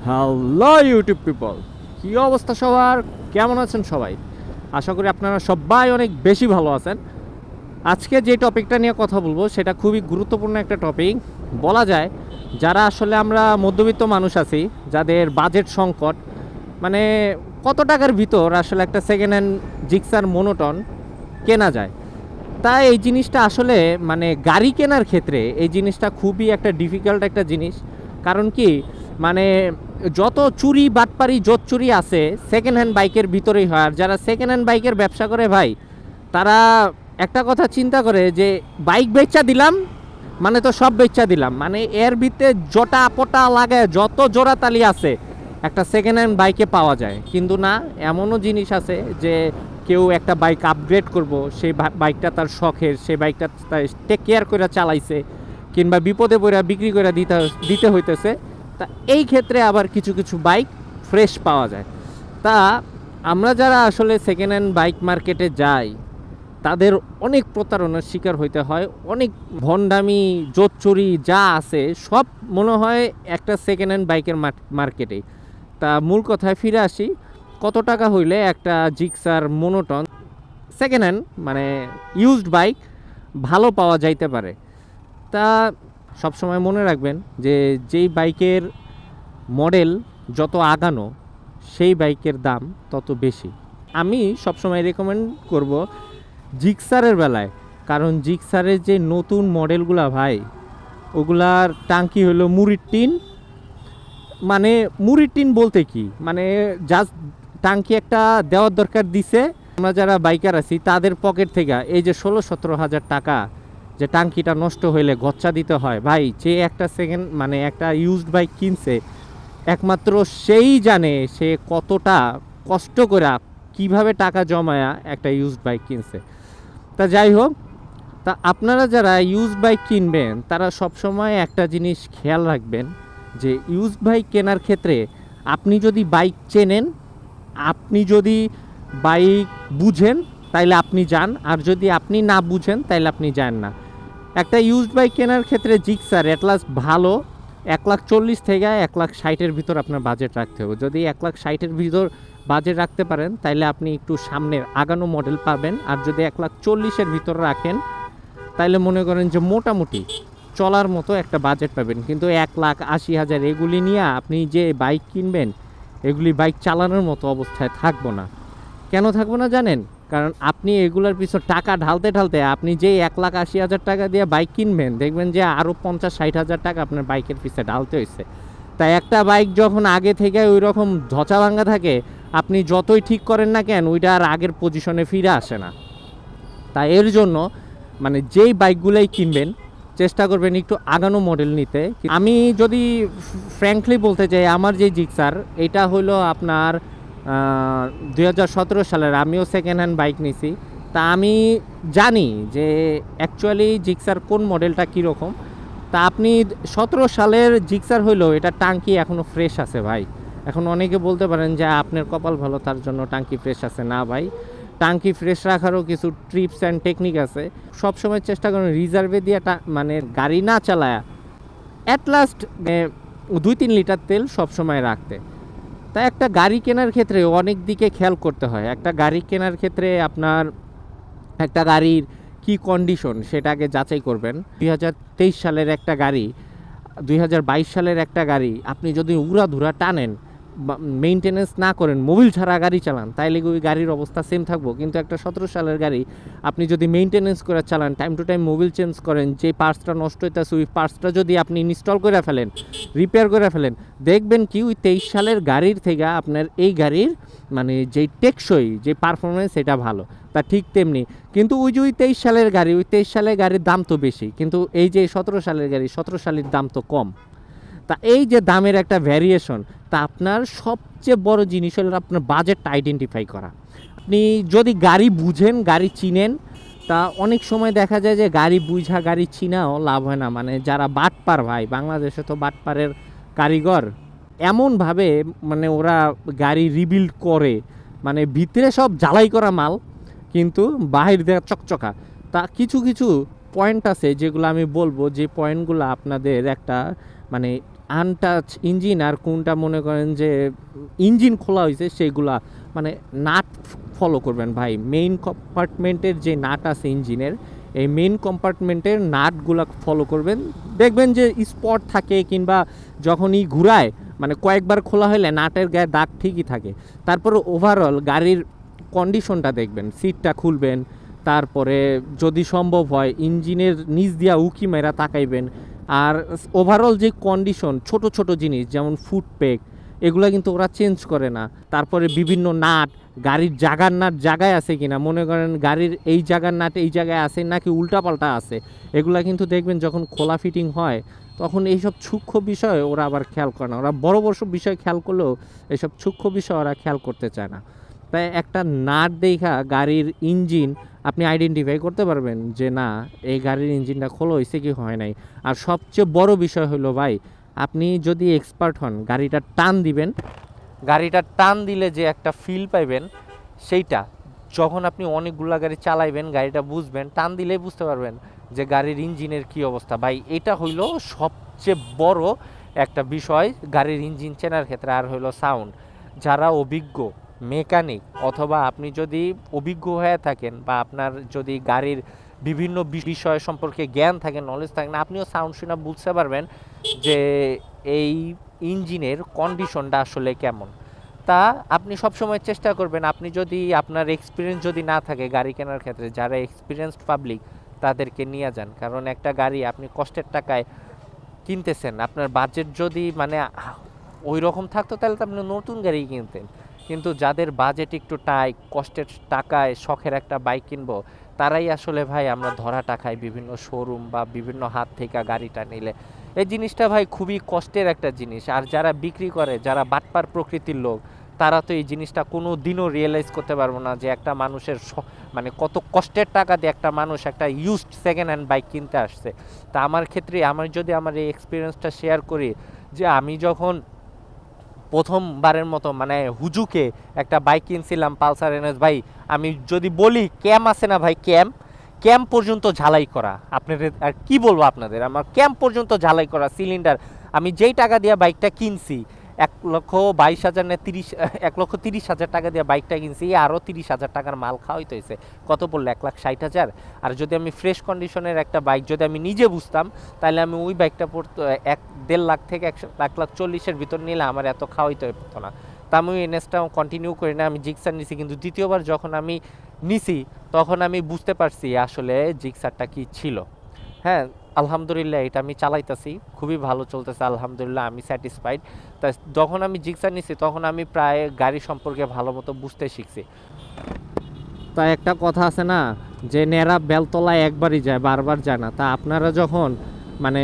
Hello YouTube people, কী অবস্থা সবার? কেমন আছেন সবাই? আশা করি আপনারা সবাই অনেক বেশি ভালো আছেন। আজকে যে টপিকটা নিয়ে কথা বলবো সেটা খুবই গুরুত্বপূর্ণ একটা টপিক বলা যায়। যারা আসলে আমরা মধ্যবিত্ত মানুষ আছি, যাদের বাজেট সংকট, মানে কত টাকার ভিতর আসলে একটা সেকেন্ড হ্যান্ড জিক্সার মোনোটন কেনা যায়। তাই এই জিনিসটা আসলে মানে গাড়ি কেনার ক্ষেত্রে এই জিনিসটা খুবই একটা ডিফিকাল্ট একটা জিনিস। কারণ কি, মানে যত চুরি বাটপারি জোত চুরি আছে সেকেন্ড হ্যান্ড বাইকের ভিতরেই হয়। আর যারা সেকেন্ড হ্যান্ড বাইকের ব্যবসা করে ভাই, তারা একটা কথা চিন্তা করে যে বাইক বেচা দিলাম মানে তো সব বেচা দিলাম, মানে এর ভিতরে জটা পটা লাগায় যত জোড়াতালি আছে একটা সেকেন্ড হ্যান্ড বাইকে পাওয়া যায়। কিন্তু না, এমনও জিনিস আছে যে কেউ একটা বাইক আপগ্রেড করব, সেই বাইকটা তার শখের, সেই বাইকটা তার টেক কেয়ার করে চালাইছে, কিংবা বিপদে পড়ে বিক্রি করে দিতে হইতেছে। তা এই ক্ষেত্রে আবার কিছু কিছু বাইক ফ্রেশ পাওয়া যায়। তা আমরা যারা আসলে সেকেন্ড হ্যান্ড বাইক মার্কেটে যাই, তাদের অনেক প্রতারণার শিকার হইতে হয়। অনেক ভণ্ডামি জোত চুরি যা আছে সব মনে হয় একটা সেকেন্ড হ্যান্ড বাইকের মার্কেটেই। তা মূল কথায় ফিরে আসি, কত টাকা হইলে একটা জিক্সার মোনোটন সেকেন্ড হ্যান্ড মানে ইউজড বাইক ভালো পাওয়া যাইতে পারে? তা সবসময় মনে রাখবেন যে যেই বাইকের মডেল যত আগানো সেই বাইকের দাম তত বেশি। আমি সবসময় রেকমেন্ড করব জিক্সারের বেলায়, কারণ জিক্সারের যে নতুন মডেলগুলা ভাই, ওগুলার টাঙ্কি হলো মুড়ির টিন। মানে মুড়ির টিন বলতে কি, মানে জাস্ট টাঙ্কি একটা দেওয়ার দরকার দিছে। আমরা যারা বাইকার আছি তাদের পকেট থেকে এই যে 16-17 হাজার টাকা যে টাঙ্কিটা নষ্ট হইলে গচ্চা দিতে হয় ভাই, যে একটা সেকেন্ড মানে একটা ইউজড বাইক কিনছে একমাত্র সেই জানে সে কতটা কষ্ট করে কিভাবে টাকা জমায়া একটা ইউজড বাইক কিনছে। তা যাই হোক, তা আপনারা যারা ইউজড বাইক কিনবেন তারা সবসময় একটা জিনিস খেয়াল রাখবেন যে ইউজড বাইক কেনার ক্ষেত্রে আপনি যদি বাইক চেনেন, আপনি যদি বাইক বুঝেন তাইলে আপনি যান, আর যদি আপনি না বুঝেন তাইলে আপনি যান না। একটা ইউজড বাইক কেনার ক্ষেত্রে জিক্সার অ্যাটলাস্ট ভালো 1,40,000 থেকে 1,60,000-এর ভিতর আপনার বাজেট রাখতে হবে। যদি 1,60,000-এর ভিতর বাজেট রাখতে পারেন তাইলে আপনি একটু সামনের আগানো মডেল পাবেন। আর যদি 1,40,000-এর ভিতর রাখেন তাইলে মনে করেন যে মোটামুটি চলার মতো একটা বাজেট পাবেন। কিন্তু 1,80,000 এগুলি নিয়ে আপনি যে বাইক কিনবেন, এগুলি বাইক চালানোর মতো অবস্থায় থাকবো না। কেন থাকবো না জানেন? কারণ আপনি এগুলোর পিছনে টাকা ঢালতে ঢালতে আপনি যে 1,80,000 টাকা দিয়ে বাইক কিনবেন, দেখবেন যে আরও 50-60 হাজার টাকা আপনার বাইকের পিছনে ঢালতে হয়েছে। তাই একটা বাইক যখন আগে থেকে ওই রকম ধচা ভাঙ্গা থাকে, আপনি যতই ঠিক করেন না কেন ওইটা আর আগের পজিশনে ফিরে আসে না। তাই এর জন্য মানে যেই বাইকগুলোই কিনবেন চেষ্টা করবেন একটু আগানো মডেল নিতে। আমি যদি ফ্র্যাঙ্কলি বলতে চাই, আমার যে জিক্সার এটা হলো আপনার 2017 সালের। আমিও সেকেন্ড হ্যান্ড বাইক নিছি, তা আমি জানি যে অ্যাকচুয়ালি জিক্সার কোন মডেলটা কীরকম। তা আপনি 17 সালের জিক্সার হইলেও এটা টাঙ্কি এখনও ফ্রেশ আছে ভাই। এখন অনেকে বলতে পারেন যে আপনার কপাল ভালো তার জন্য টাঙ্কি ফ্রেশ আছে। না ভাই, টাঙ্কি ফ্রেশ রাখারও কিছু ট্রিপস অ্যান্ড টেকনিক আছে। সবসময় চেষ্টা করুন রিজার্ভে দিয়ে মানে গাড়ি না চালায়া অ্যাট লাস্ট 2-3 লিটার তেল সবসময় রাখতে। তাই একটা গাড়ি কেনার ক্ষেত্রে অনেক দিকে খেয়াল করতে হয়। একটা গাড়ি কেনার ক্ষেত্রে আপনার একটা গাড়ির কি কন্ডিশন সেটাকে যাচাই করবেন। 2023 সালের একটা গাড়ি, 2022 সালের একটা গাড়ি আপনি যদি উড়াধুরা টানেন, মেইনটেনেন্স না করেন, মোবিল ছাড়া গাড়ি চালান, তাইলে ওই গাড়ির অবস্থা সেম থাকবো। কিন্তু একটা 17 সালের গাড়ি আপনি যদি মেইনটেনেন্স করে চালান, time to time Mobil change করেন, যে পার্টসটা নষ্ট হইতেছে ওই পার্টসটা যদি আপনি ইনস্টল করে ফেলেন, রিপেয়ার করে ফেলেন, দেখবেন কি ওই 23 সালের গাড়ির থেকে আপনার এই গাড়ির মানে যেই টেকসই যে পারফরমেন্স এটা ভালো। তা ঠিক তেমনি কিন্তু ওই যে ওই 23 সালের গাড়ি, ওই 23 সালের গাড়ির দাম তো বেশি, কিন্তু এই যে 17 সালের গাড়ি, 17 সালের দাম তো কম। তা এই যে দামের একটা ভ্যারিয়েশন, তা আপনার সবচেয়ে বড় জিনিস হলো আপনার বাজেটটা আইডেন্টিফাই করা। আপনি যদি গাড়ি বুঝেন, গাড়ি চিনেন, তা অনেক সময় দেখা যায় যে গাড়ি বুঝা গাড়ি চিনাও লাভ হয় না। মানে যারা বাটপার ভাই, বাংলাদেশে তো বাটপারের কারিগর এমনভাবে মানে ওরা গাড়ি রিবিল্ড করে, মানে ভিতরে সব জ্বালাই করা মাল কিন্তু বাহির দিয়ে চকচকা। তা কিছু কিছু পয়েন্ট আছে যেগুলো আমি বলবো, যে পয়েন্টগুলো আপনাদের একটা মানে আনটাচ ইঞ্জিন আর কোনটা মনে করেন যে ইঞ্জিন খোলা হয়েছে সেইগুলা, মানে নাট ফলো করবেন ভাই। মেইন কম্পার্টমেন্টের যে নাট আছে ইঞ্জিনের, এই মেইন কম্পার্টমেন্টের নাটগুলা ফলো করবেন। দেখবেন যে স্পট থাকে, কিংবা যখনই ঘুরায় মানে কয়েকবার খোলা হলে নাটের গায়ে দাগ ঠিকই থাকে। তারপরে ওভারঅল গাড়ির কন্ডিশনটা দেখবেন, সিটটা খুলবেন, তারপরে যদি সম্ভব হয় ইঞ্জিনের নিচ দিয়া উকি মেরা তাকাইবেন। আর ওভারঅল যে কন্ডিশন, ছোট ছোট জিনিস যেমন ফুট পেক, এগুলো কিন্তু ওরা চেঞ্জ করে না। তারপরে বিভিন্ন নাট, গাড়ির জাগার নাট জায়গায় আছে কিনা, মনে করেন গাড়ির এই জায়গার নাট এই জায়গায় আছে নাকি উল্টাপাল্টা আছে, এগুলা কিন্তু দেখবেন যখন খোলা ফিটিং হয় তখন এইসব সূক্ষ্ম বিষয় ওরা আবার খেয়াল করে না। ওরা বড় বড় সব বিষয় খেয়াল করলেও এইসব সূক্ষ্ম বিষয় ওরা খেয়াল করতে চায় না। তাই একটা নাট দেখা গাড়ির ইঞ্জিন আপনি আইডেন্টিফাই করতে পারবেন যে না, এই গাড়ির ইঞ্জিনটা খোলা হয়েছে কি হয় নাই। আর সবচেয়ে বড় বিষয় হলো ভাই, আপনি যদি এক্সপার্ট হন, গাড়িটা টান দিবেন, গাড়িটা টান দিলে যে একটা ফিল পাইবেন, সেইটা যখন আপনি অনেকগুলা গাড়ি চালাইবেন গাড়িটা বুঝবেন, টান দিলেই বুঝতে পারবেন যে গাড়ির ইঞ্জিনের কি অবস্থা। ভাই এটা হইলো সবচেয়ে বড় একটা বিষয় গাড়ির ইঞ্জিন চেনার ক্ষেত্রে। আর হইলো সাউন্ড। যারা অভিজ্ঞ মেকানিক, অথবা আপনি যদি অভিজ্ঞ হয়ে থাকেন বা আপনার যদি গাড়ির বিভিন্ন বিষয় সম্পর্কে জ্ঞান থাকে, নলেজ থাকে না, আপনিও সাউন্ড শুনে বুঝতে পারবেন যে এই ইঞ্জিনের কন্ডিশনটা আসলে কেমন। তা আপনি সবসময় চেষ্টা করবেন, আপনি যদি আপনার এক্সপিরিয়েন্স যদি না থাকে গাড়ি কেনার ক্ষেত্রে, যারা এক্সপিরিয়েন্সড পাবলিক তাদেরকে নিয়ে যান। কারণ একটা গাড়ি আপনি কষ্টের টাকায় কিনতেছেন, আপনার বাজেট যদি মানে ওই রকম থাকতো তাহলে তো আপনি নতুন গাড়ি কিনতেন। কিন্তু যাদের বাজেট একটু টাইট, কষ্টের টাকায় শখের একটা বাইক কিনবো, তারাই আসলে ভাই আমরা ধরা টাকায় বিভিন্ন শোরুম বা বিভিন্ন হাত থেকে গাড়িটা নিলে এই জিনিসটা ভাই খুবই কষ্টের একটা জিনিস। আর যারা বিক্রি করে, যারা বাটপার প্রকৃতির লোক, তারা তো এই জিনিসটা কোনো দিনও রিয়েলাইজ করতে পারবো না যে একটা মানুষের মানে কত কষ্টের টাকা দিয়ে একটা মানুষ একটা ইউজড সেকেন্ড হ্যান্ড বাইক কিনতে আসছে। তা আমার ক্ষেত্রে আমার যদি আমার এই এক্সপিরিয়েন্সটা শেয়ার করি, যে আমি যখন প্রথমবারের মতো মানে হুজুকে একটা বাইক কিনছিলাম পালসার এনএস, ভাই আমি যদি বলি ক্যাম আছে না ভাই, ক্যাম্প পর্যন্ত ঝালাই করা, আপনাদের আর কি বলবো আপনাদের, আমার ক্যাম্প পর্যন্ত ঝালাই করা সিলিন্ডার। আমি যেই টাকা দিয়ে বাইকটা কিনছি, 1,22,000 না 1,30,000 টাকা দিয়ে বাইকটা কিনছি, আরও 30,000 টাকার মাল খাওয়াইতে হয়েছে। কত পড়লো? 1,60,000। আর যদি আমি ফ্রেশ কন্ডিশনের একটা বাইক যদি আমি নিজে বুঝতাম, তাহলে আমি ওই বাইকটা পড়তো 1.5 লাখ থেকে 1,40,000 ভিতর নিলে আমার এত খাওয়াইতে হতো না। তা আমি এনএসটাও কন্টিনিউ করি না, আমি জিক্সার নিছি। কিন্তু দ্বিতীয়বার যখন আমি নিছি তখন আমি বুঝতে পারছি আসলে জিক্সারটা কি ছিল। হ্যাঁ, আলহামদুলিল্লাহ এটা আমি চালাইতেছি, খুবই ভালো চলতেছে আলহামদুলিল্লাহ, আমি স্যাটিসফাইড। তা যখন আমি জিক্সার নিছি তখন আমি প্রায় গাড়ি সম্পর্কে ভালো মতো বুঝতে শিখছি। তা একটা কথা আছে না, যে নেড়া বেলতলায় একবারই যায়, বারবার যায় না। তা আপনারা যখন মানে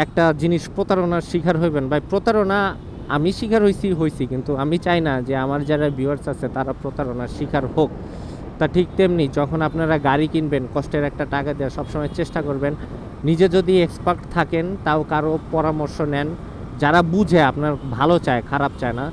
একটা জিনিস প্রতারণার শিকার হইবেন, ভাই প্রতারণা আমি শিকার হয়েছি, কিন্তু আমি চাই না যে আমার যারা ভিউয়ার্স আছে তারা প্রতারণার শিকার হোক। তা ঠিক তেমনি যখন আপনারা গাড়ি কিনবেন, কষ্টের একটা টাকা দেওয়া, সবসময় চেষ্টা করবেন নিজে যদি এক্সপার্ট থাকেন তাও কারো পরামর্শ নেন, যারা বুঝে আপনার ভালো চায়, খারাপ চায় না,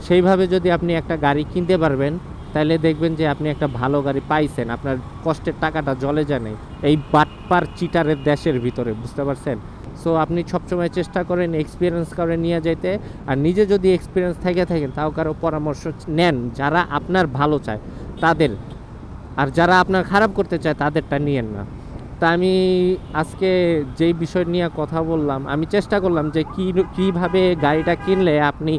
সেইভাবে যদি আপনি একটা গাড়ি কিনতে পারবেন, তাহলে দেখবেন যে আপনি একটা ভালো গাড়ি পাইছেন, আপনার কষ্টের টাকাটা জলে যায় নাই এই বাটপার চিটারের দেশের ভিতরে, বুঝতে পারছেন? সো আপনি সবসময় চেষ্টা করেন এক্সপিরিয়েন্স করে নিয়ে যেতে। আর নিজে যদি এক্সপিরিয়েন্স থেকে থাকেন তাও কারো পরামর্শ নেন, যারা আপনার ভালো চায় তাদের। আর যারা আপনার খারাপ করতে চায় তাদেরটা নিয়েন না। তা আমি আজকে যেই বিষয় নিয়ে কথা বললাম, আমি চেষ্টা করলাম যে কীভাবে গাড়িটা কিনলে আপনি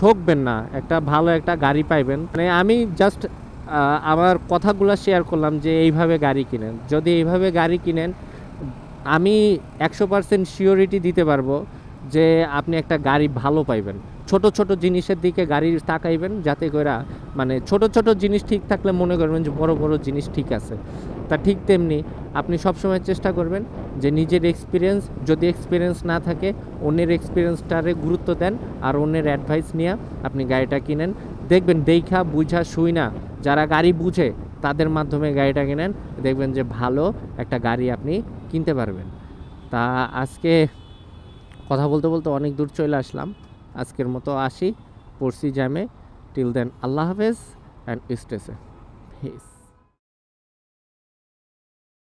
ঠকবেন না, একটা ভালো একটা গাড়ি পাইবেন। মানে আমি জাস্ট আমার কথাগুলো শেয়ার করলাম যে এইভাবে গাড়ি কিনেন। যদি এইভাবে গাড়ি কিনেন, আমি 100% শিওরিটি দিতে পারবো যে আপনি একটা গাড়ি ভালো পাইবেন। ছোট ছোট জিনিসের দিকে গাড়ি তাকাইবেন, যাতে করে মানে ছোট ছোট জিনিস ঠিক থাকলে মনে করবেন যে বড় বড় জিনিস ঠিক আছে। তা ঠিক তেমনি আপনি সবসময় চেষ্টা করবেন যে নিজের এক্সপিরিয়েন্স, যদি এক্সপিরিয়েন্স না থাকে অন্যের এক্সপিরিয়েন্সটারে গুরুত্ব দেন, আর অন্যের অ্যাডভাইস নিয়ে আপনি গাড়িটা কিনেন। দেখবেন দেইখা বুঝা শুই না, যারা গাড়ি বুঝে তাদের মাধ্যমে গাড়িটা কিনেন, দেখবেন যে ভালো একটা গাড়ি আপনি কিনতে পারবেন। তা আজকে কথা বলতে বলতে অনেক দূর চলে আসলাম, আজকের মতো আসি, পড়ছি জ্যামে। টিল দেন আল্লাহ হাফেজ অ্যান্ড স্টে সেফ।